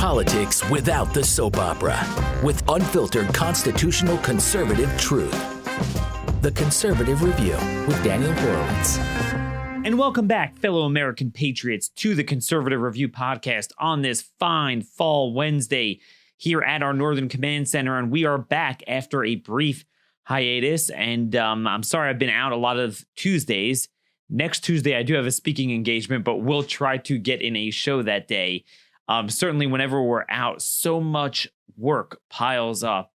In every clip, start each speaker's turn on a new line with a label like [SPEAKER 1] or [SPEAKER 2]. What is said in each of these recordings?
[SPEAKER 1] Politics without the soap opera, with unfiltered constitutional conservative truth. The Conservative Review with Daniel Horowitz.
[SPEAKER 2] And welcome back, fellow American patriots, to the Conservative Review podcast on this fine fall Wednesday here at our Northern Command Center. And we are back after a brief hiatus. And I'm sorry I've been out a lot of Tuesdays. Next Tuesday, I do have a speaking engagement, but we'll try to get in a show that day. Certainly, whenever we're out, so much work piles up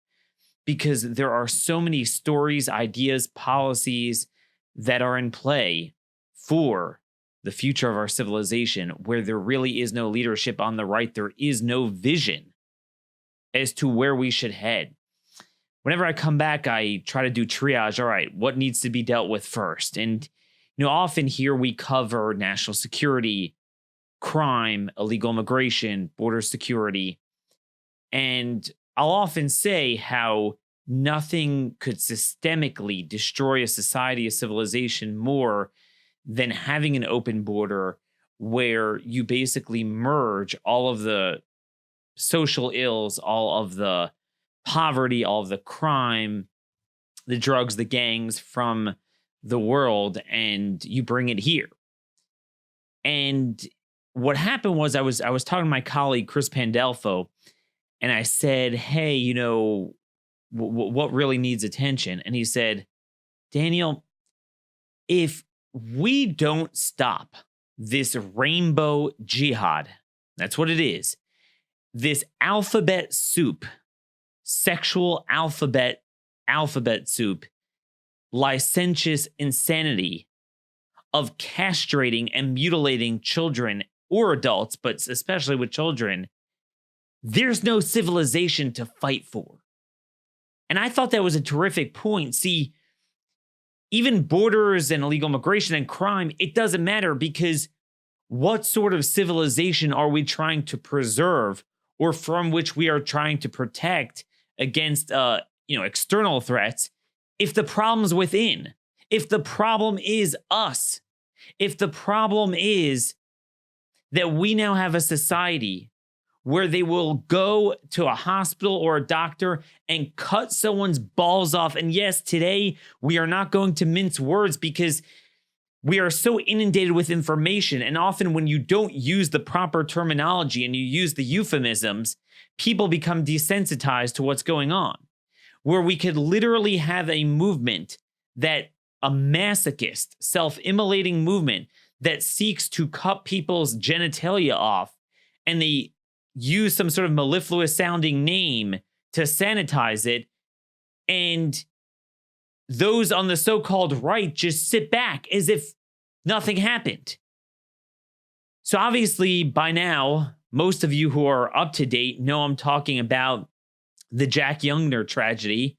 [SPEAKER 2] because there are so many stories, ideas, policies that are in play for the future of our civilization, where there really is no leadership on the right. There is no vision as to where we should head. Whenever I come back, I try to do triage. All right, what needs to be dealt with first? And often here we cover national security, crime, illegal immigration, border security. And I'll often say how nothing could systemically destroy a society, a civilization more than having an open border where you basically merge all of the social ills, all of the poverty, all of the crime, the drugs, the gangs from the world, and you bring it here. And what happened was I was talking to my colleague, Chris Pandolfo, and I said, hey, what really needs attention? And he said, Daniel, if we don't stop this rainbow jihad, that's what it is, this alphabet soup, sexual alphabet soup, licentious insanity of castrating and mutilating children or adults, but especially with children, there's no civilization to fight for. And I thought that was a terrific point. See, even borders and illegal immigration and crime, it doesn't matter, because what sort of civilization are we trying to preserve, or from which we are trying to protect against external threats, if the problem's within? If the problem is us, if the problem is that we now have a society where they will go to a hospital or a doctor and cut someone's balls off. And yes, today we are not going to mince words because we are so inundated with information. And often when you don't use the proper terminology and you use the euphemisms, people become desensitized to what's going on. Where we could literally have a movement, that a masochist, self-immolating movement that seeks to cut people's genitalia off, and they use some sort of mellifluous sounding name to sanitize it, and those on the so-called right just sit back as if nothing happened. So obviously by now, most of you who are up to date know I'm talking about the Jack Youngner tragedy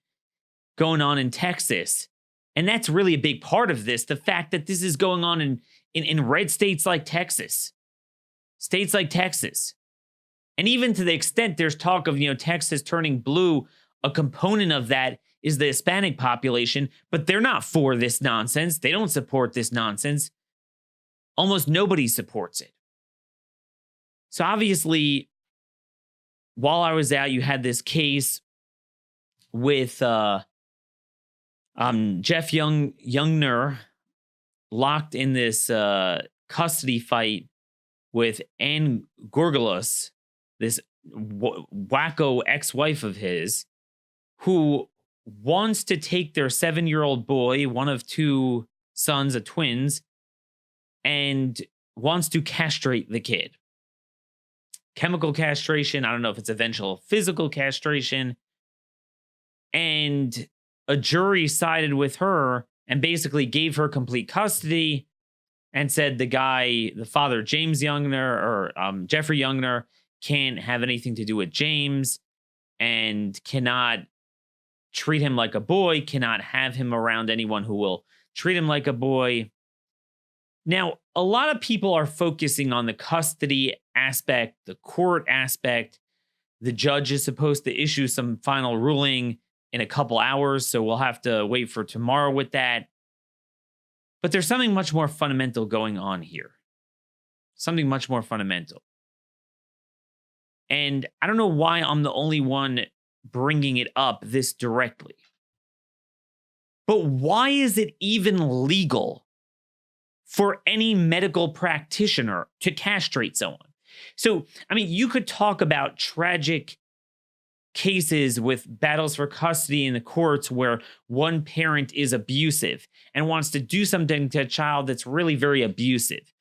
[SPEAKER 2] going on in Texas. And that's really a big part of this, the fact that this is going on in red states like Texas. States like Texas. And even to the extent there's talk of, Texas turning blue, a component of that is the Hispanic population, but they're not for this nonsense. They don't support this nonsense. Almost nobody supports it. So obviously, while I was out, you had this case with Jeff Youngner locked in this custody fight with Ann Gorgelos, this wacko ex-wife of his, who wants to take their 7-year-old boy, one of two sons, twins, and wants to castrate the kid. Chemical castration. I don't know if it's eventual physical castration. And a jury sided with her and basically gave her complete custody and said the father, James Youngner, or Jeffrey Youngner, can't have anything to do with James and cannot treat him like a boy, cannot have him around anyone who will treat him like a boy. Now, a lot of people are focusing on the custody aspect, the court aspect. The judge is supposed to issue some final ruling in a couple hours, so we'll have to wait for tomorrow with that. But there's something much more fundamental going on here. Something much more fundamental. And I don't know why I'm the only one bringing it up this directly. But why is it even legal for any medical practitioner to castrate someone? So, I mean, you could talk about tragic cases with battles for custody in the courts where one parent is abusive and wants to do something to a child that's really very abusive.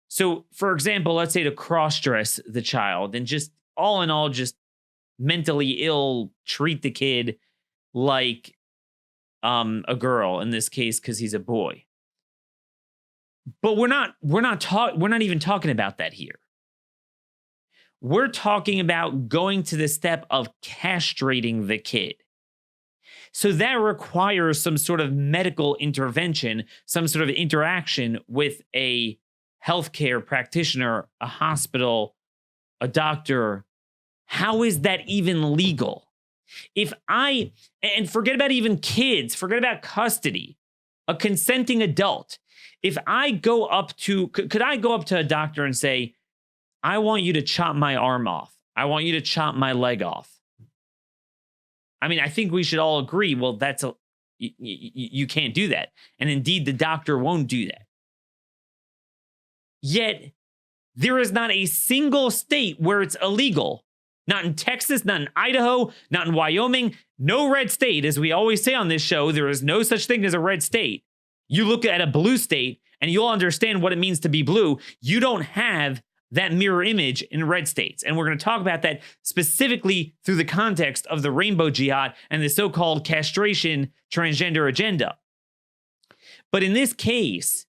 [SPEAKER 2] So, for example, let's say to cross-dress the child and just all in all, just mentally ill, treat the kid like a girl in this case because he's a boy. But we're not even talking about that here. We're talking about going to the step of castrating the kid. So that requires some sort of medical intervention, some sort of interaction with a healthcare practitioner, a hospital, a doctor. How is that even legal? And forget about even kids, forget about custody, a consenting adult. If I go up to, could I go up to a doctor and say, I want you to chop my arm off. I want you to chop my leg off. I mean, I think we should all agree, well, you can't do that. And indeed, the doctor won't do that. Yet, there is not a single state where it's illegal. Not in Texas, not in Idaho, not in Wyoming. No red state, as we always say on this show, there is no such thing as a red state. You look at a blue state, and you'll understand what it means to be blue. You don't have that mirror image in red states. And we're going to talk about that specifically through the context of the rainbow jihad and the so-called castration transgender agenda. But in this case,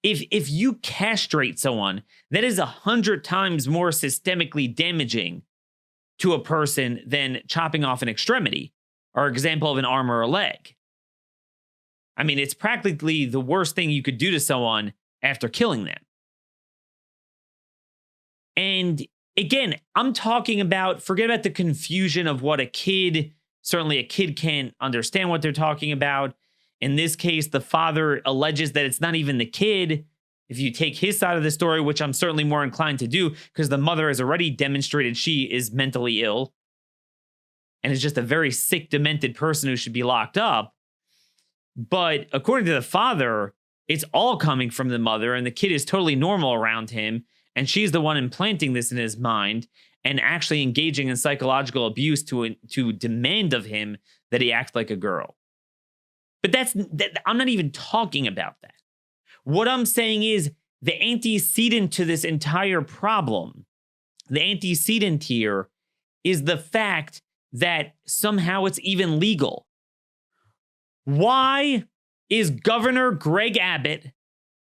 [SPEAKER 2] if you castrate someone, that is 100 times more systemically damaging to a person than chopping off an extremity or example of an arm or a leg. I mean, it's practically the worst thing you could do to someone after killing them. And again, I'm talking about, forget about the confusion of what certainly a kid can't understand what they're talking about. In this case, the father alleges that it's not even the kid. If you take his side of the story, which I'm certainly more inclined to do, because the mother has already demonstrated she is mentally ill and is just a very sick, demented person who should be locked up. But according to the father, it's all coming from the mother, and the kid is totally normal around him. And she's the one implanting this in his mind and actually engaging in psychological abuse to demand of him that he act like a girl. But I'm not even talking about that. What I'm saying is the antecedent to this entire problem, the antecedent here is the fact that somehow it's even legal. Why is Governor Greg Abbott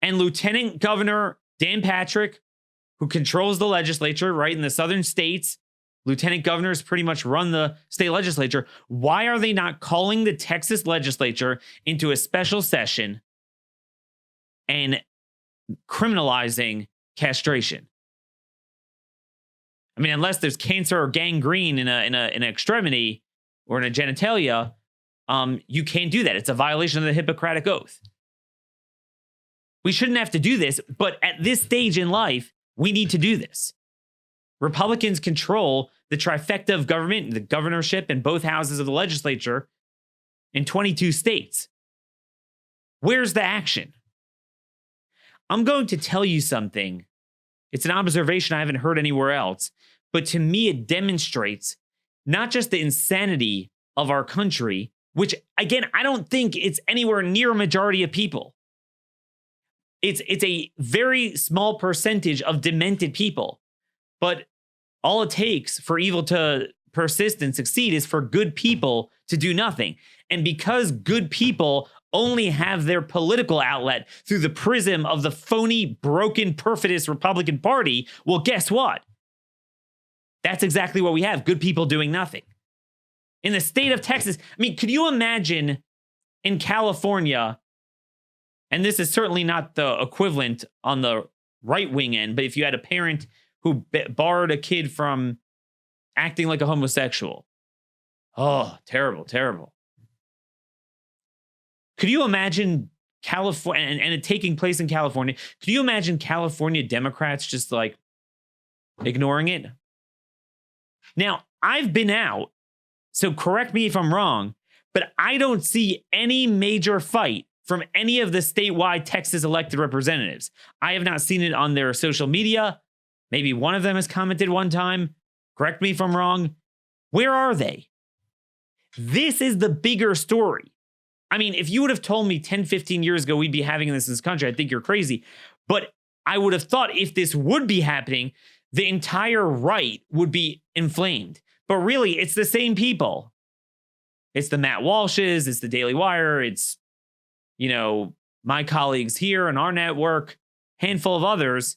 [SPEAKER 2] and Lieutenant Governor Dan Patrick, who controls the legislature, right, in the southern states, lieutenant governors pretty much run the state legislature, why are they not calling the Texas legislature into a special session and criminalizing castration? I mean, unless there's cancer or gangrene in an extremity or in a genitalia, you can't do that. It's a violation of the Hippocratic Oath. We shouldn't have to do this, but at this stage in life, we need to do this. Republicans control the trifecta of government, the governorship and both houses of the legislature in 22 states. Where's the action? I'm going to tell you something. It's an observation I haven't heard anywhere else, but to me it demonstrates not just the insanity of our country, which again, I don't think it's anywhere near a majority of people. It's a very small percentage of demented people, but all it takes for evil to persist and succeed is for good people to do nothing. And because good people only have their political outlet through the prism of the phony, broken, perfidious Republican Party, well, guess what? That's exactly what we have, good people doing nothing. In the state of Texas, I mean, could you imagine in California, and this is certainly not the equivalent on the right-wing end, but if you had a parent who barred a kid from acting like a homosexual. Oh, terrible, terrible. Could you imagine California, and it taking place in California, could you imagine California Democrats just like, ignoring it. Now, I've been out, so correct me if I'm wrong, but I don't see any major fight from any of the statewide Texas elected representatives. I have not seen it on their social media. Maybe one of them has commented one time. Correct me if I'm wrong. Where are they? This is the bigger story. I mean, if you would have told me 10, 15 years ago we'd be having this in this country, I think you're crazy. But I would have thought if this would be happening, the entire right would be inflamed. But really, it's the same people. It's the Matt Walshes, it's the Daily Wire, it's, my colleagues here on our network, handful of others.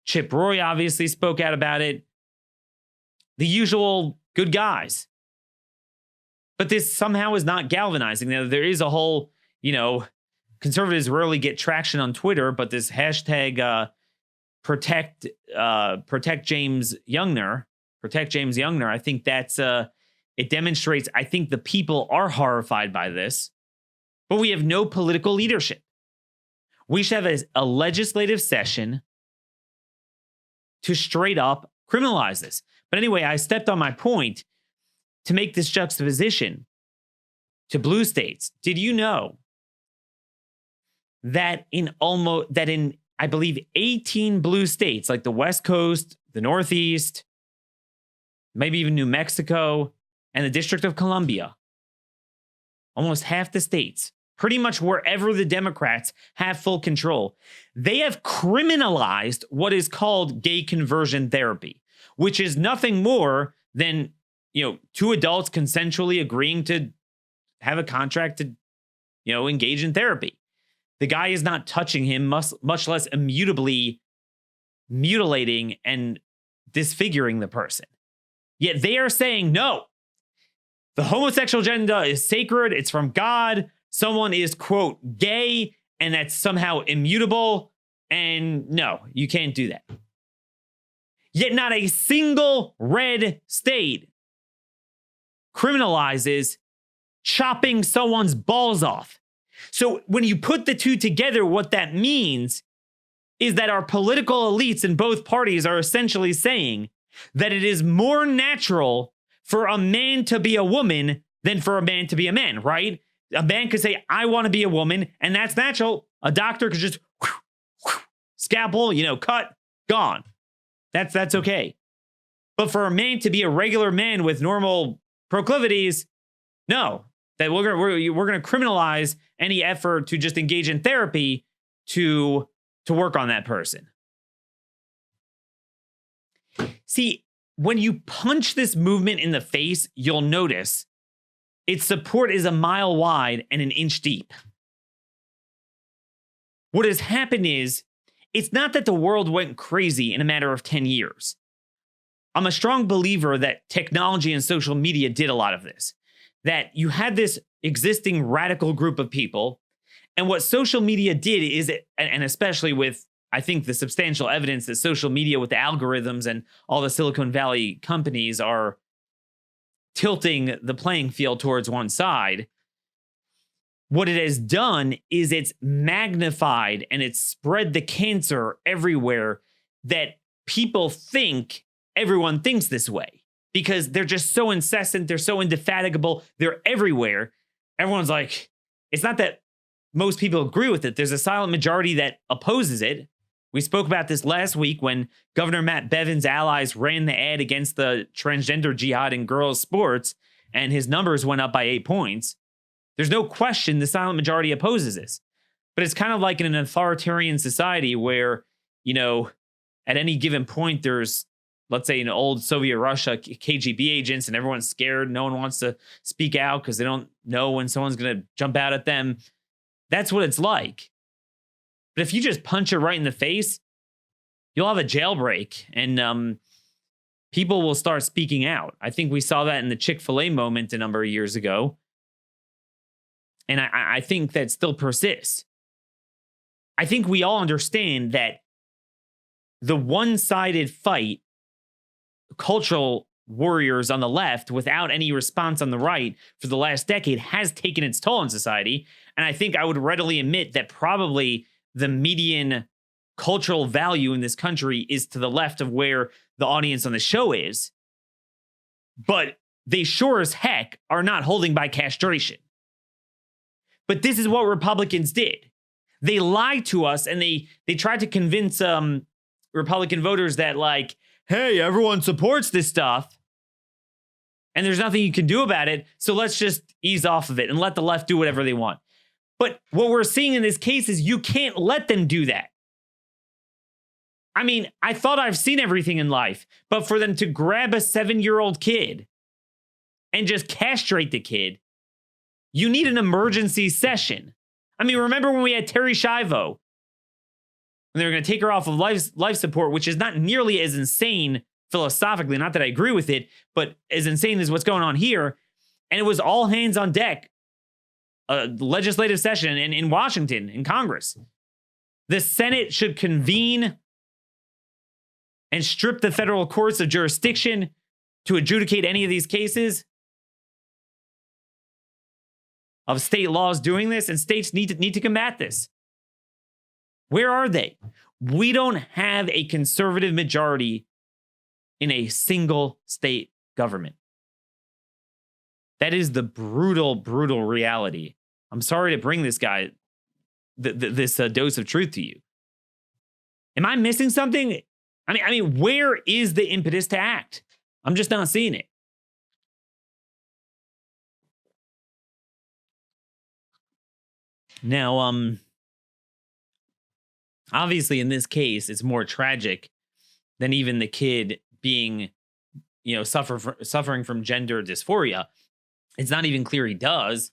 [SPEAKER 2] Chip Roy obviously spoke out about it. The usual good guys. But this somehow is not galvanizing. Now, there is a whole, conservatives rarely get traction on Twitter, but this hashtag protect James Youngner, I think that's it demonstrates, I think the people are horrified by this, but we have no political leadership. We should have a legislative session to straight up criminalize this. But anyway, I stepped on my point to make this juxtaposition to blue states. Did you know that in I believe 18 blue states, like the West Coast, the Northeast, maybe even New Mexico, and the District of Columbia, almost half the states, pretty much wherever the Democrats have full control, they have criminalized what is called gay conversion therapy, which is nothing more than, two adults consensually agreeing to have a contract to, engage in therapy. The guy is not touching him, much less immutably mutilating and disfiguring the person. Yet they are saying, no, the homosexual agenda is sacred. It's from God. Someone is, quote, gay, and that's somehow immutable. And no, you can't do that. Yet not a single red state criminalizes chopping someone's balls off. So when you put the two together, what that means is that our political elites in both parties are essentially saying that it is more natural for a man to be a woman than for a man to be a man, right? A man could say, I want to be a woman, and that's natural. A doctor could just scalpel, cut, gone. That's okay. But for a man to be a regular man with normal proclivities, no. That we're going to criminalize any effort to just engage in therapy to work on that person. See, when you punch this movement in the face, you'll notice its support is a mile wide and an inch deep. What has happened is, it's not that the world went crazy in a matter of 10 years. I'm a strong believer that technology and social media did a lot of this. That you had this existing radical group of people, and what social media did is, and especially with, I think, the substantial evidence that social media with the algorithms and all the Silicon Valley companies are tilting the playing field towards one side, what it has done is it's magnified and it's spread the cancer everywhere that people think everyone thinks this way. Because they're just so incessant, they're so indefatigable, they're everywhere. Everyone's like, it's not that most people agree with it. There's a silent majority that opposes it. We spoke about this last week when Governor Matt Bevin's allies ran the ad against the transgender jihad in girls' sports, and his numbers went up by 8 points. There's no question the silent majority opposes this. But it's kind of like in an authoritarian society where, at any given point, there's, let's say, in old Soviet Russia, KGB agents, and everyone's scared. No one wants to speak out because they don't know when someone's going to jump out at them. That's what it's like. But if you just punch it right in the face, you'll have a jailbreak, and people will start speaking out. I think we saw that in the Chick-fil-A moment a number of years ago. And I think that still persists. I think we all understand that the one-sided fight, cultural warriors on the left without any response on the right for the last decade has taken its toll on society. And I think I would readily admit that probably the median cultural value in this country is to the left of where the audience on the show is, but they sure as heck are not holding by castration. But this is what Republicans did. They lied to us, and they tried to convince Republican voters that, like, hey, everyone supports this stuff, and there's nothing you can do about it, so let's just ease off of it and let the left do whatever they want. But what we're seeing in this case is you can't let them do that. I mean, I thought I've seen everything in life, but for them to grab a 7-year-old kid and just castrate the kid, you need an emergency session. I mean, remember when we had Terry Schiavo? And they were going to take her off of life support, which is not nearly as insane philosophically, not that I agree with it, but as insane as what's going on here. And it was all hands on deck, a legislative session in Washington, in Congress. The Senate should convene and strip the federal courts of jurisdiction to adjudicate any of these cases of state laws doing this, and states need to combat this. Where are they? We don't have a conservative majority in a single state government. That is the brutal, brutal reality. I'm sorry to bring this guy, this dose of truth to you. Am I missing something? I mean, where is the impetus to act? I'm just not seeing it. Now, obviously in this case, it's more tragic than even the kid being, suffering from gender dysphoria. It's not even clear he does.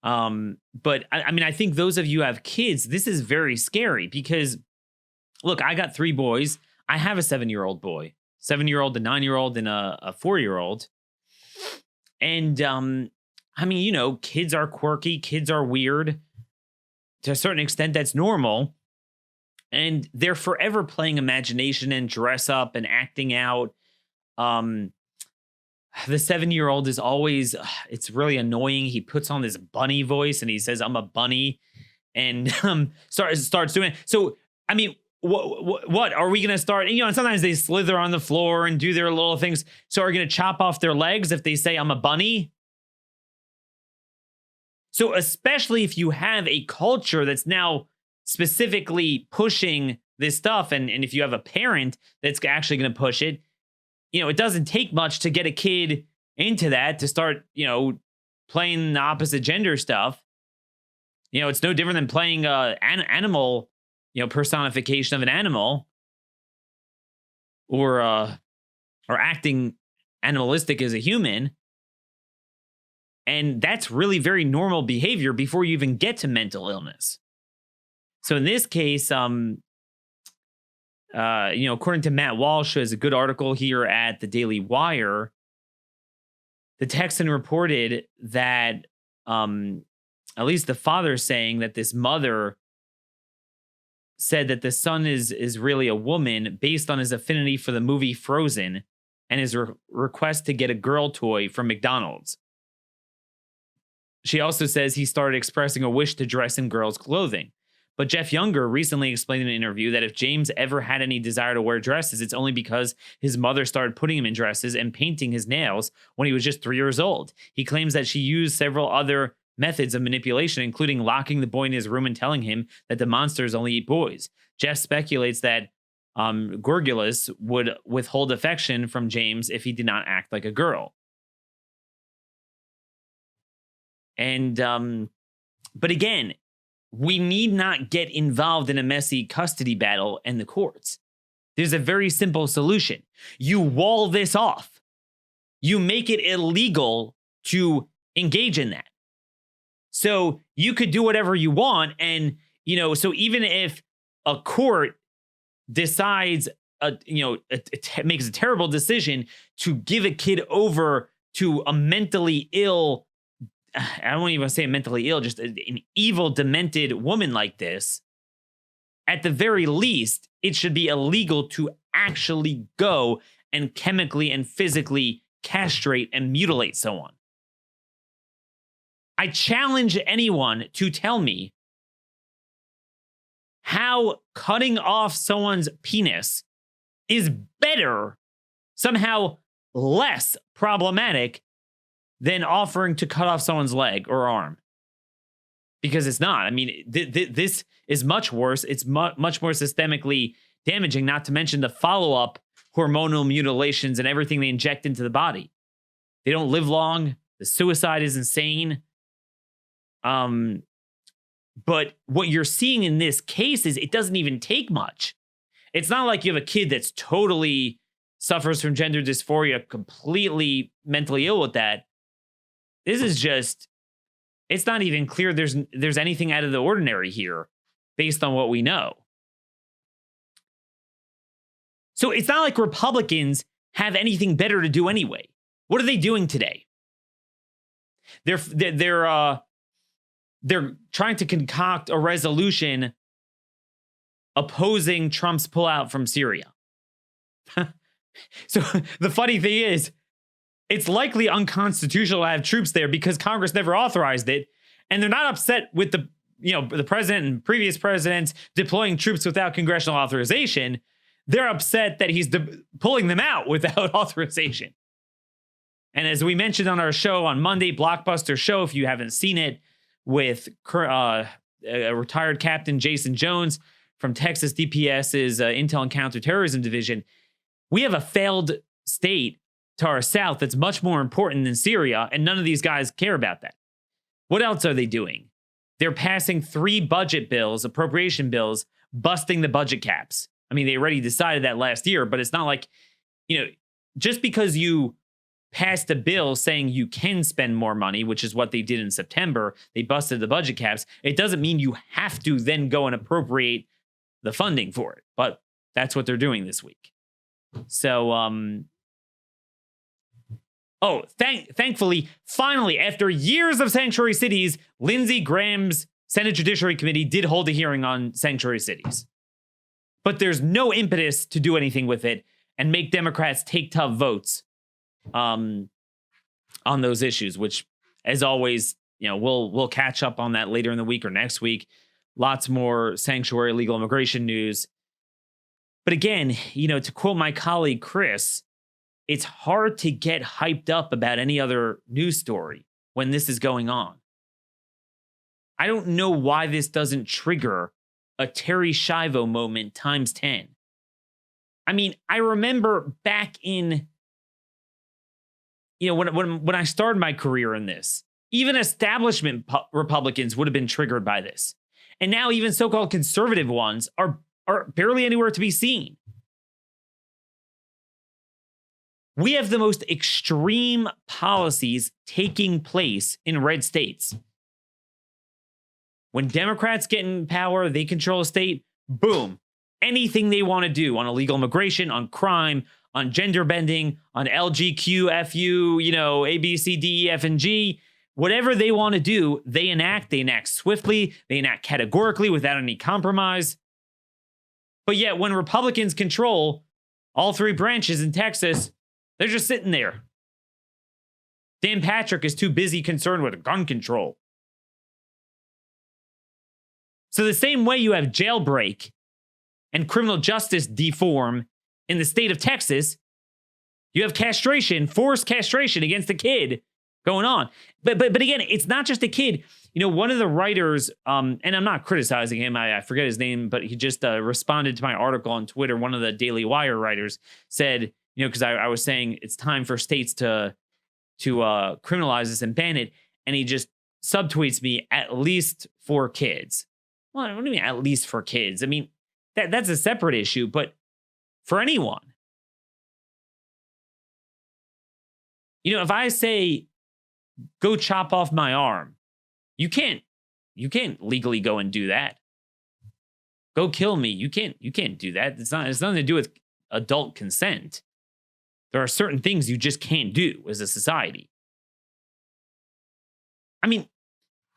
[SPEAKER 2] But I mean, I think those of you who have kids, this is very scary because, look, I got 3 boys. I have a 7-year-old boy, 7-year-old, a 9-year-old, and a 4-year-old. And, I mean, kids are quirky, kids are weird. To a certain extent, that's normal. And they're forever playing imagination and dress up and acting out. The 7-year-old is always, it's really annoying. He puts on this bunny voice and he says, I'm a bunny, and starts doing it. So, I mean, what are we going to start? And, sometimes they slither on the floor and do their little things. So are we going to chop off their legs if they say I'm a bunny? So especially if you have a culture that's now specifically pushing this stuff, and if you have a parent that's actually going to push it, it doesn't take much to get a kid into that, to start, playing the opposite gender stuff. It's no different than playing an animal, personification of an animal, or acting animalistic as a human. And that's really very normal behavior before you even get to mental illness. So in this case, according to Matt Walsh, who has a good article here at the Daily Wire, the Texan reported that at least the father saying that this mother said that the son is really a woman based on his affinity for the movie Frozen and his request to get a girl toy from McDonald's. She also says he started expressing a wish to dress in girls' clothing. But Jeff Younger recently explained in an interview that if James ever had any desire to wear dresses, it's only because his mother started putting him in dresses and painting his nails when he was just 3 years old. He claims that she used several other methods of manipulation, including locking the boy in his room and telling him that the monsters only eat boys. Jeff speculates that Gorgulis would withhold affection from James if he did not act like a girl. And, but again, we need not get involved in a messy custody battle in the courts. There's a very simple solution. You wall this off. You make it illegal to engage in that. So you could do whatever you want. And, so even if a court decides, makes a terrible decision to give a kid over to a mentally ill, I don't even say mentally ill, just an evil, demented woman like this, at the very least, it should be illegal to actually go and chemically and physically castrate and mutilate someone. I challenge anyone to tell me how cutting off someone's penis is better, somehow less problematic than offering to cut off someone's leg or arm. Because it's not. I mean, this is much worse. It's much more systemically damaging, not to mention the follow-up hormonal mutilations and everything they inject into the body. They don't live long. The suicide is insane. But what you're seeing in this case is it doesn't even take much. It's not like you have a kid that's totally suffers from gender dysphoria, completely mentally ill with that. This is just, it's not even clear there's anything out of the ordinary here based on what we know. So it's not like Republicans have anything better to do anyway. What are they doing today? They're trying to concoct a resolution opposing Trump's pullout from Syria. So the funny thing is, it's likely unconstitutional to have troops there because Congress never authorized it, and they're not upset with the president and previous presidents deploying troops without congressional authorization. They're upset that he's pulling them out without authorization. And as we mentioned on our show on Monday, Blockbuster show, if you haven't seen it, with a retired Captain Jason Jones from Texas DPS's Intel and Counterterrorism Division, we have a failed state to our south that's much more important than Syria, and none of these guys care about that. What else are they doing? They're passing 3 budget bills, appropriation bills, busting the budget caps. I mean, they already decided that last year, but it's not like, just because you passed a bill saying you can spend more money, which is what they did in September, they busted the budget caps, it doesn't mean you have to then go and appropriate the funding for it. But that's what they're doing this week. So, thankfully, finally, after years of sanctuary cities, Lindsey Graham's Senate Judiciary Committee did hold a hearing on sanctuary cities. But there's no impetus to do anything with it and make Democrats take tough votes on those issues, which, as always, we'll catch up on that later in the week or next week. Lots more sanctuary legal immigration news. But again, to quote my colleague Chris, it's hard to get hyped up about any other news story when this is going on. I don't know why this doesn't trigger a Terry Schiavo moment times 10. I mean, I remember back in, when I started my career in this, even establishment Republicans would have been triggered by this. And now even so-called conservative ones are barely anywhere to be seen. We have the most extreme policies taking place in red states. When Democrats get in power, they control a state, boom. Anything they want to do on illegal immigration, on crime, on gender bending, on LGBTQ, A, B, C, D, E, F, and G, whatever they want to do, they enact. They enact swiftly. They enact categorically without any compromise. But yet when Republicans control all 3 branches in Texas, they're just sitting there. Dan Patrick is too busy concerned with gun control. So the same way you have jailbreak and criminal justice deform in the state of Texas, you have castration, forced castration against a kid going on. But again, it's not just a kid. One of the writers, and I'm not criticizing him, I forget his name, but he just responded to my article on Twitter. One of the Daily Wire writers said, because I was saying it's time for states to criminalize this and ban it. And he just subtweets me, at least for kids. Well, what do you mean, at least for kids? I mean, that's a separate issue, but for anyone. If I say, go chop off my arm, you can't legally go and do that. Go kill me. You can't do that. It's nothing to do with adult consent. There are certain things you just can't do as a society. I mean,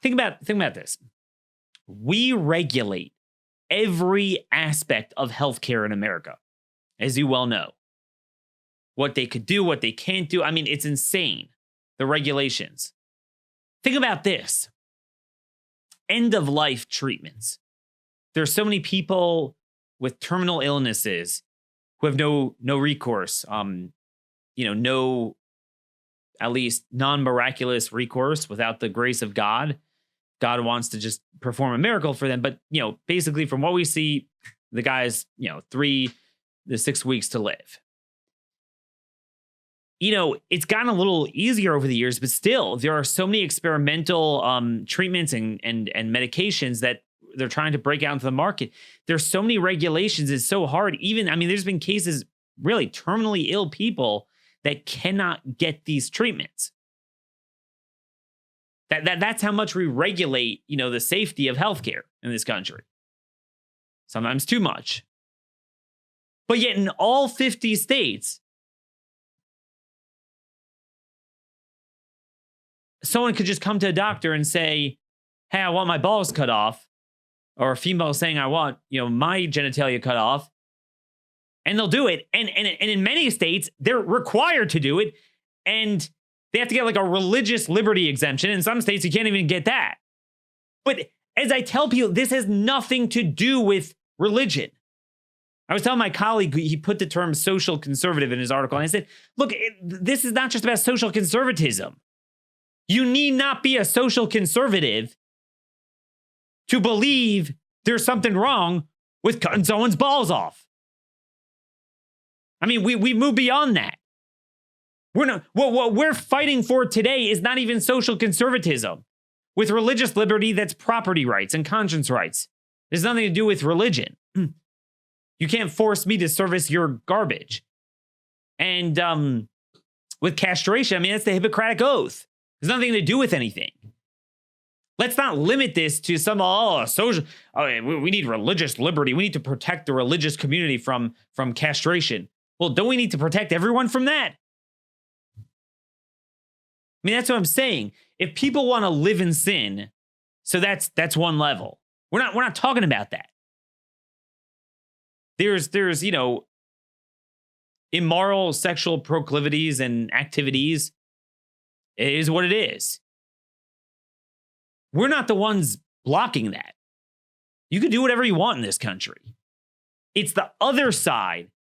[SPEAKER 2] think about this. We regulate every aspect of healthcare in America, as you well know. What they could do, what they can't do. I mean, it's insane, the regulations. Think about this. End-of-life treatments. There's so many people with terminal illnesses who have no recourse, no, at least non-miraculous recourse without the grace of God. God wants to just perform a miracle for them. But, basically from what we see, the guy's, 3 to 6 weeks to live. It's gotten a little easier over the years, but still there are so many experimental treatments and medications that they're trying to break out into the market. There's so many regulations. It's so hard. There's been cases, really terminally ill people that cannot get these treatments. That's how much we regulate, the safety of healthcare in this country. Sometimes too much. But yet in all 50 states, someone could just come to a doctor and say, hey, I want my balls cut off. Or a female saying, I want, my genitalia cut off. And they'll do it. And in many states, they're required to do it. And they have to get like a religious liberty exemption. In some states, you can't even get that. But as I tell people, this has nothing to do with religion. I was telling my colleague, he put the term social conservative in his article. And I said, look, this is not just about social conservatism. You need not be a social conservative to believe there's something wrong with cutting someone's balls off. We move beyond that. What we're fighting for today is not even social conservatism. With religious liberty, that's property rights and conscience rights. There's nothing to do with religion. You can't force me to service your garbage. And with castration, that's the Hippocratic Oath. There's nothing to do with anything. Let's not limit this to some social. We need religious liberty. We need to protect the religious community from castration. Well, don't we need to protect everyone from that? That's what I'm saying. If people want to live in sin, so that's one level. We're not talking about that. There's immoral sexual proclivities and activities. It is what it is. We're not the ones blocking that. You can do whatever you want in this country. It's the other side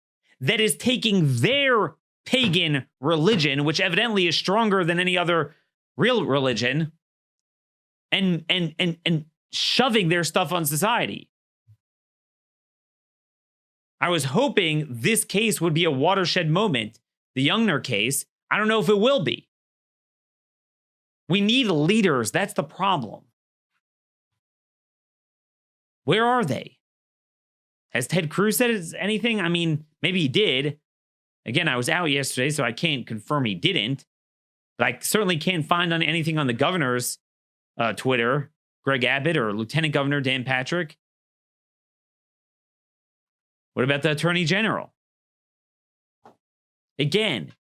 [SPEAKER 2] that is taking their pagan religion, which evidently is stronger than any other real religion, and shoving their stuff on society. I was hoping this case would be a watershed moment, the Youngner case. I don't know if it will be. We need leaders. That's the problem. Where are they? Has Ted Cruz said anything? Maybe he did. Again, I was out yesterday, so I can't confirm he didn't. But I certainly can't find anything on the governor's Twitter, Greg Abbott, or Lieutenant Governor Dan Patrick. What about the Attorney General? Again,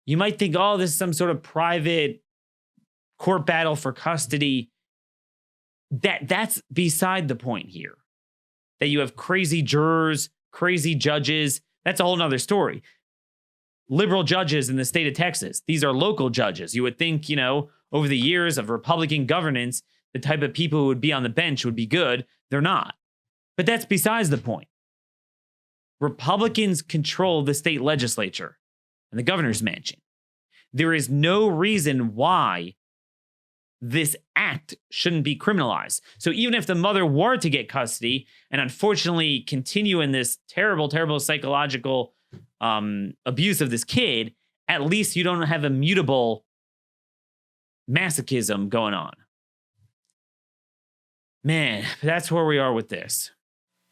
[SPEAKER 2] you might think, this is some sort of private court battle for custody. That's beside the point here. That you have crazy jurors, crazy judges. That's a whole nother story. Liberal judges in the state of Texas. These are local judges. You would think, over the years of Republican governance, the type of people who would be on the bench would be good. They're not. But that's besides the point. Republicans control the state legislature and the governor's mansion. There is no reason why this act shouldn't be criminalized. So even if the mother were to get custody and unfortunately continue in this terrible, terrible psychological abuse of this kid, at least you don't have immutable masochism going on. Man, that's where we are with this.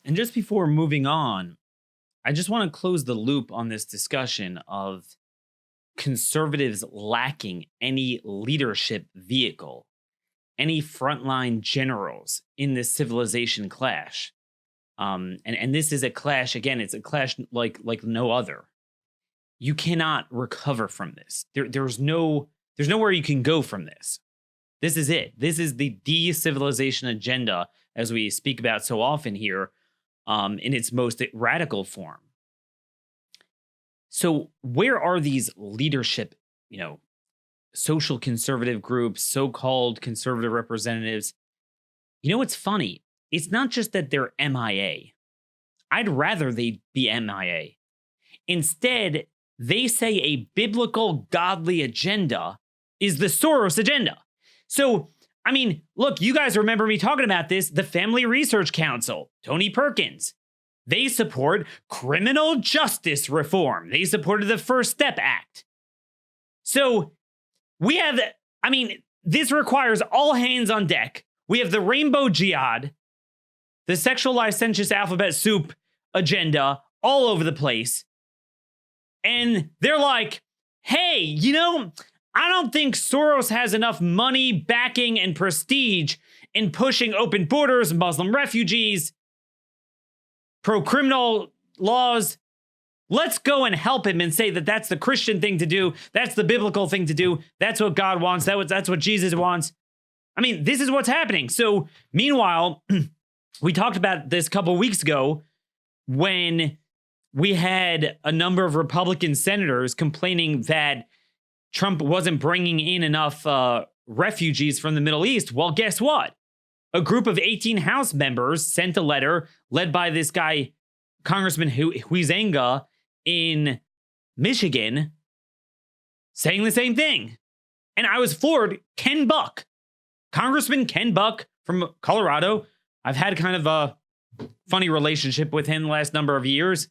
[SPEAKER 2] And just before moving on, I just want to close the loop on this discussion of conservatives lacking any leadership vehicle, any frontline generals in this civilization clash. And this is a clash, again, it's a clash like no other. You cannot recover from this. There's nowhere you can go from this. This is it. This is the de-civilization agenda, as we speak about so often here, in its most radical form. So where are these leadership, social conservative groups, so-called conservative representatives? What's funny? It's not just that they're MIA. I'd rather they be MIA. Instead, they say a biblical, godly agenda is the Soros agenda. So, I mean, look, you guys remember me talking about this. The Family Research Council, Tony Perkins, they support criminal justice reform. They supported the First Step Act. So we have, I mean, this requires all hands on deck. We have the rainbow jihad, the sexual licentious alphabet soup agenda all over the place. And they're like, hey, you know, I don't think Soros has enough money, backing, and prestige in pushing open borders, Muslim refugees, pro-criminal laws. Let's go and help him and say that that's the Christian thing to do. That's the biblical thing to do. That's what God wants. That's what Jesus wants. I mean, this is what's happening. So meanwhile, we talked about this a couple weeks ago when we had a number of Republican senators complaining that Trump wasn't bringing in enough refugees from the Middle East. Well, guess what? A group of 18 House members sent a letter led by this guy, Congressman Huizenga in Michigan, saying the same thing. And I was floored. Ken Buck, Congressman Ken Buck from Colorado. I've had kind of a funny relationship with him the last number of years.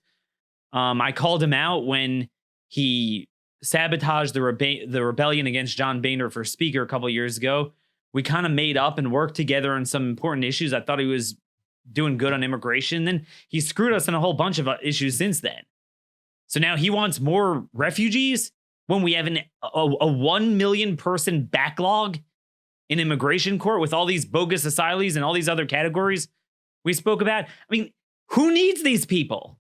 [SPEAKER 2] I called him out when he sabotaged the rebellion against John Boehner for Speaker a couple years ago. We kind of made up and worked together on some important issues. I thought he was doing good on immigration. Then he screwed us on a whole bunch of issues since then. So now he wants more refugees when we have a 1 million person backlog in immigration court with all these bogus asylees and all these other categories we spoke about. I mean, who needs these people?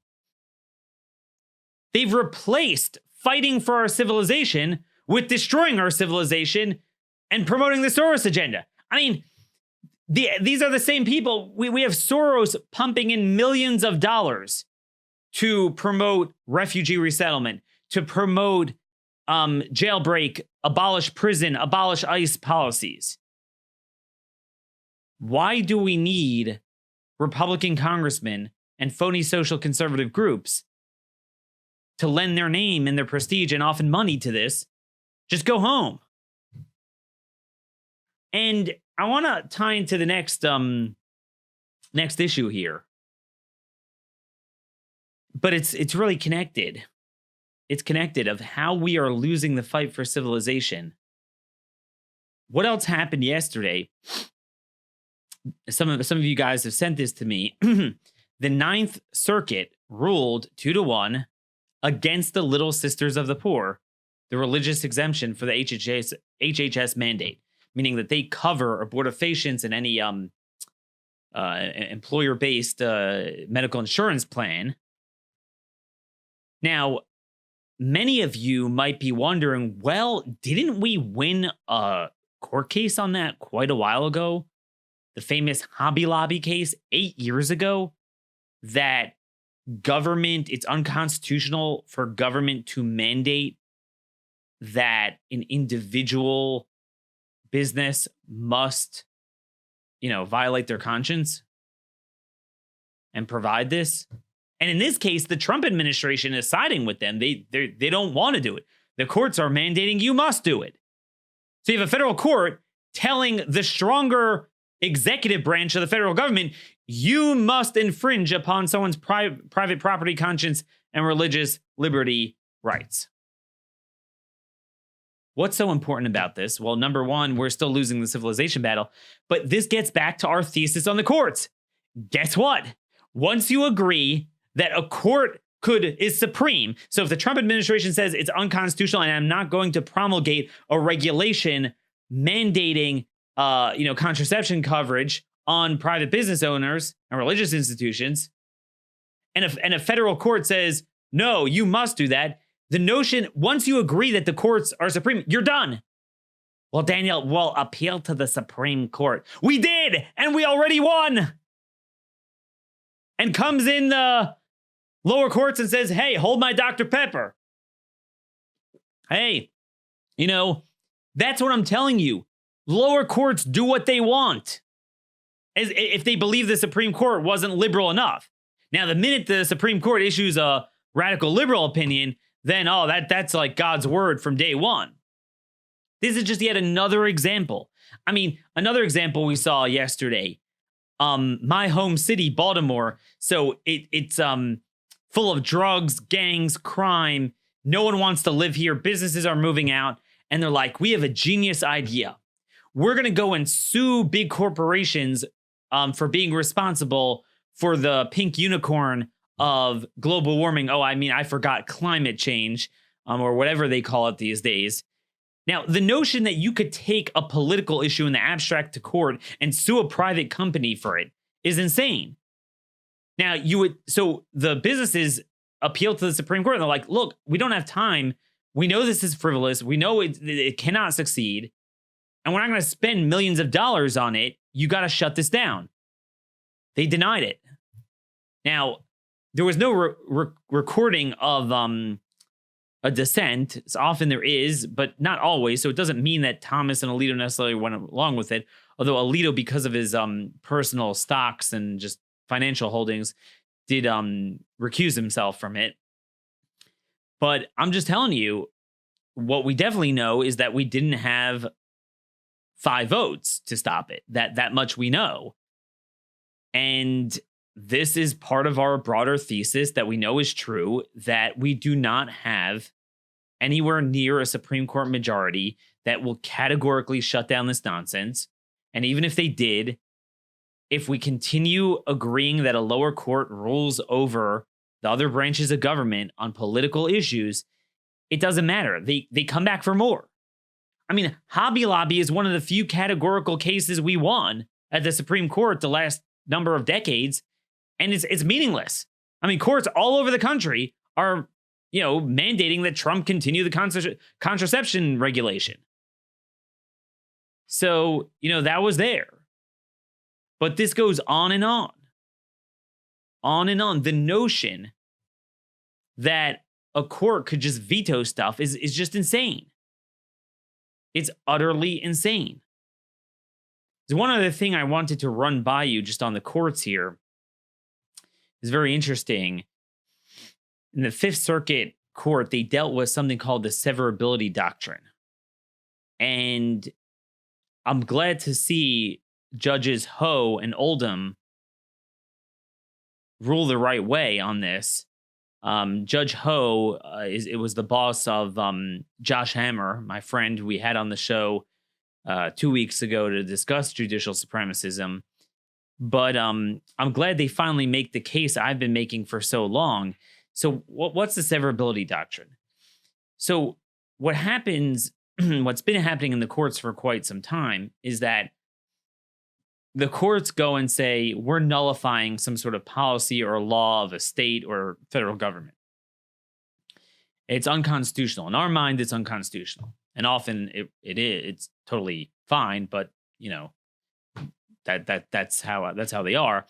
[SPEAKER 2] They've replaced fighting for our civilization with destroying our civilization and promoting the Soros agenda. I mean, these are the same people. We have Soros pumping in millions of dollars to promote refugee resettlement, to promote jailbreak, abolish prison, abolish ICE policies. Why do we need Republican congressmen and phony social conservative groups to lend their name and their prestige and often money to this? Just go home. And I want to tie into the next issue here. But it's really connected. It's connected of how we are losing the fight for civilization. What else happened yesterday? Some of you guys have sent this to me. The Ninth Circuit ruled 2-1 against the Little Sisters of the Poor, the religious exemption for the HHS mandate, meaning that they cover abortifacients and any employer-based medical insurance plan. Now, many of you might be wondering, well, didn't we win a court case on that quite a while ago? The famous Hobby Lobby case 8 years ago, that government, it's unconstitutional for government to mandate that an individual business must, violate their conscience and provide this. And in this case, the Trump administration is siding with them. They don't want to do it. The courts are mandating you must do it. So you have a federal court telling the stronger executive branch of the federal government, you must infringe upon someone's private property, conscience, and religious liberty rights. What's so important about this? Well, number one, we're still losing the civilization battle, but this gets back to our thesis on the courts. Guess what? Once you agree that a court is supreme, so if the Trump administration says it's unconstitutional and I'm not going to promulgate a regulation mandating contraception coverage on private business owners and religious institutions, and a federal court says, no, you must do that, the notion, once you agree that the courts are supreme, you're done. Well, Daniel, we'll appeal to the Supreme Court. We did, and we already won. And comes in the lower courts and says, hey, hold my Dr. Pepper. Hey, that's what I'm telling you. Lower courts do what they want, as if they believe the Supreme Court wasn't liberal enough. Now, the minute the Supreme Court issues a radical liberal opinion, then, oh, that's like God's word from day one. This is just yet another example. I mean, another example we saw yesterday. My home city, Baltimore. So it's full of drugs, gangs, crime. No one wants to live here. Businesses are moving out. And they're like, we have a genius idea. We're going to go and sue big corporations for being responsible for the pink unicorn of global warming. Oh, I mean, I forgot climate change or whatever they call it these days. Now, the notion that you could take a political issue in the abstract to court and sue a private company for it is insane. Now, so the businesses appeal to the Supreme Court and they're like, look, we don't have time. We know this is frivolous. We know it cannot succeed. And we're not going to spend millions of dollars on it. You got to shut this down. They denied it. Now, there was no recording of a dissent. So often there is, but not always. So it doesn't mean that Thomas and Alito necessarily went along with it. Although Alito, because of his personal stocks and just financial holdings, did recuse himself from it. But I'm just telling you, what we definitely know is that we didn't have 5 votes to stop it. That much we know. And this is part of our broader thesis that we know is true, that we do not have anywhere near a Supreme Court majority that will categorically shut down this nonsense. And even if they did, if we continue agreeing that a lower court rules over the other branches of government on political issues, it doesn't matter. They come back for more. I mean, Hobby Lobby is one of the few categorical cases we won at the Supreme Court the last number of decades, and it's meaningless. I mean, courts all over the country are, mandating that Trump continue the contraception regulation. So, that was there. But this goes on and on. On and on. The notion that a court could just veto stuff is just insane. It's utterly insane. There's one other thing I wanted to run by you just on the courts here. It's very interesting. In the Fifth Circuit Court, they dealt with something called the severability doctrine. And I'm glad to see Judges Ho and Oldham rule the right way on this. Judge Ho, it was the boss of Josh Hammer, my friend we had on the show 2 weeks ago to discuss judicial supremacism. But I'm glad they finally make the case I've been making for so long. So what's the severability doctrine? So what happens, what's been happening in the courts for quite some time is that the courts go and say, we're nullifying some sort of policy or law of a state or federal government. It's unconstitutional. In our mind, it's unconstitutional. And often it is. It's totally fine, but that's how they are.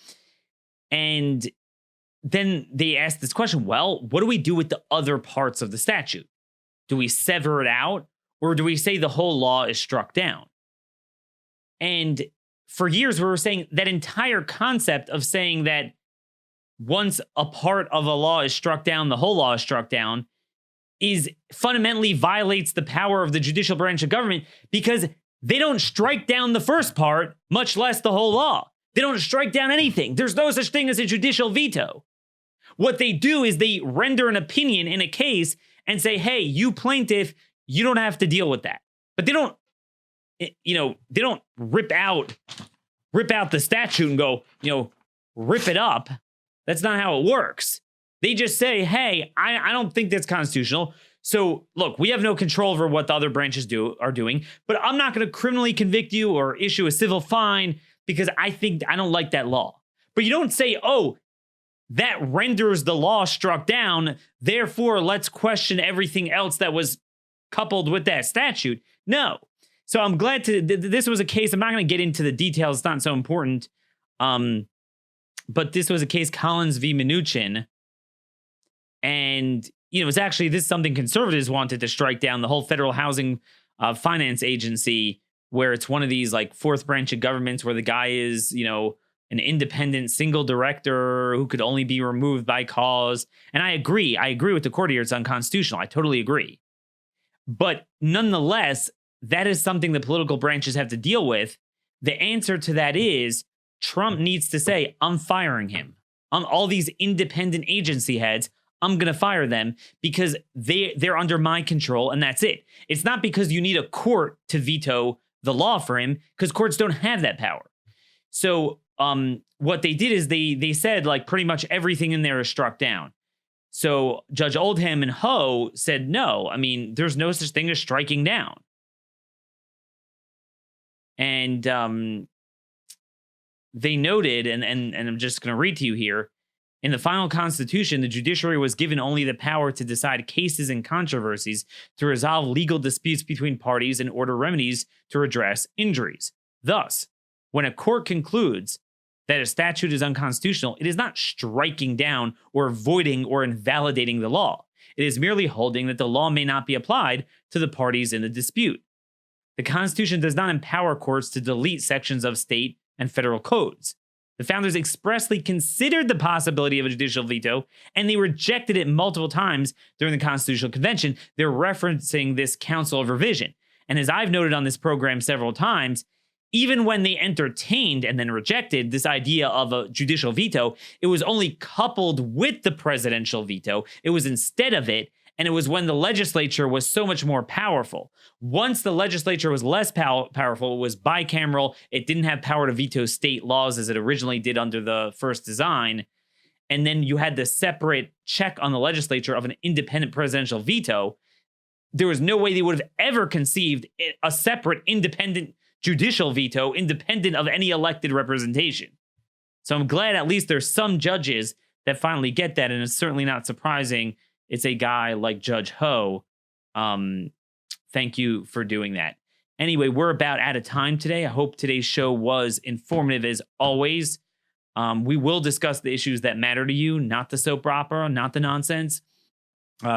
[SPEAKER 2] And then they ask this question, well, what do we do with the other parts of the statute? Do we sever it out, or do we say the whole law is struck down? And for years, we were saying that entire concept of saying that once a part of a law is struck down, the whole law is struck down, is fundamentally violates the power of the judicial branch of government, because they don't strike down the first part, much less the whole law. They don't strike down anything. There's no such thing as a judicial veto. What they do is they render an opinion in a case and say, hey, you plaintiff, you don't have to deal with that. But they don't, they don't rip out the statute and go, rip it up. That's not how it works. They just say, hey, I don't think that's constitutional. So look, we have no control over what the other branches are doing, but I'm not going to criminally convict you or issue a civil fine because I don't like that law. But you don't say, oh, that renders the law struck down, therefore let's question everything else that was coupled with that statute. No. So I'm glad this was a case. I'm not going to get into the details. It's not so important. But this was a case, Collins v. Mnuchin. And, it's actually, this is something conservatives wanted to strike down, the whole Federal Housing Finance Agency, where it's one of these like fourth branch of governments where the guy is, an independent single director who could only be removed by cause. And I agree with the court here. It's unconstitutional. I totally agree. But nonetheless, that is something the political branches have to deal with. The answer to that is Trump needs to say, I'm firing him. All these independent agency heads, I'm going to fire them because they're under my control, and that's it. It's not because you need a court to veto the law for him, because courts don't have that power. So what they did is they said, like, pretty much everything in there is struck down. So Judge Oldham and Ho said, no, I mean, there's no such thing as striking down. And they noted, and I'm just going to read to you here, in the final constitution, the judiciary was given only the power to decide cases and controversies, to resolve legal disputes between parties, and order remedies to redress injuries. Thus, when a court concludes that a statute is unconstitutional, it is not striking down or voiding or invalidating the law. It is merely holding that the law may not be applied to the parties in the dispute. The Constitution does not empower courts to delete sections of state and federal codes. The founders expressly considered the possibility of a judicial veto, and they rejected it multiple times during the Constitutional Convention. They're referencing this Council of Revision. And as I've noted on this program several times, even when they entertained and then rejected this idea of a judicial veto, it was only coupled with the presidential veto. It was instead of it, and it was when the legislature was so much more powerful. Once the legislature was less powerful, it was bicameral. It didn't have power to veto state laws as it originally did under the first design. And then you had the separate check on the legislature of an independent presidential veto. There was no way they would have ever conceived a separate independent judicial veto, independent of any elected representation. So I'm glad at least there's some judges that finally get that, and it's certainly not surprising it's a guy like Judge Ho. Thank you for doing that. Anyway, we're about out of time today. I hope today's show was informative as always. We will discuss the issues that matter to you, not the soap opera, not the nonsense.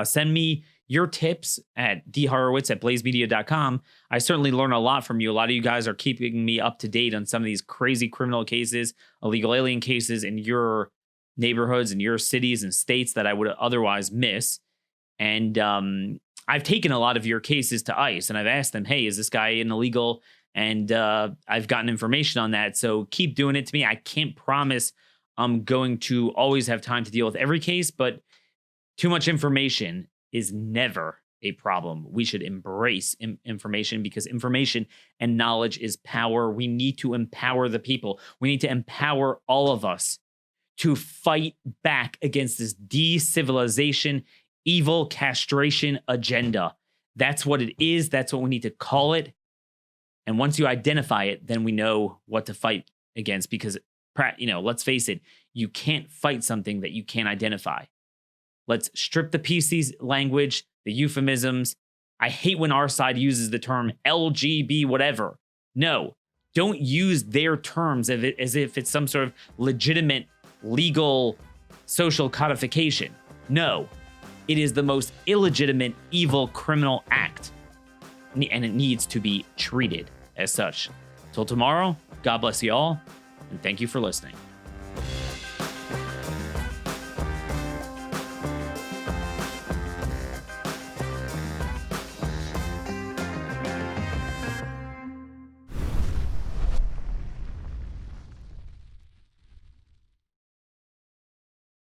[SPEAKER 2] Send me your tips at dhorowitz@blazemedia.com. I certainly learn a lot from you. A lot of you guys are keeping me up to date on some of these crazy criminal cases, illegal alien cases in your neighborhoods and your cities and states that I would otherwise miss. And I've taken a lot of your cases to ICE, and I've asked them, hey, is this guy an illegal? And I've gotten information on that. So keep doing it to me. I can't promise I'm going to always have time to deal with every case, but too much information is never a problem. We should embrace information, because information and knowledge is power. We need to empower the people. We need to empower all of us to fight back against this de-civilization, evil castration agenda. That's what it is. That's what we need to call it. And once you identify it, then we know what to fight against, because, let's face it, you can't fight something that you can't identify. Let's strip the PC language, the euphemisms. I hate when our side uses the term LGB whatever. No, don't use their terms as if it's some sort of legitimate legal social codification. No, it is the most illegitimate, evil criminal act, and it needs to be treated as such. Till tomorrow, God bless you all, and thank you for listening.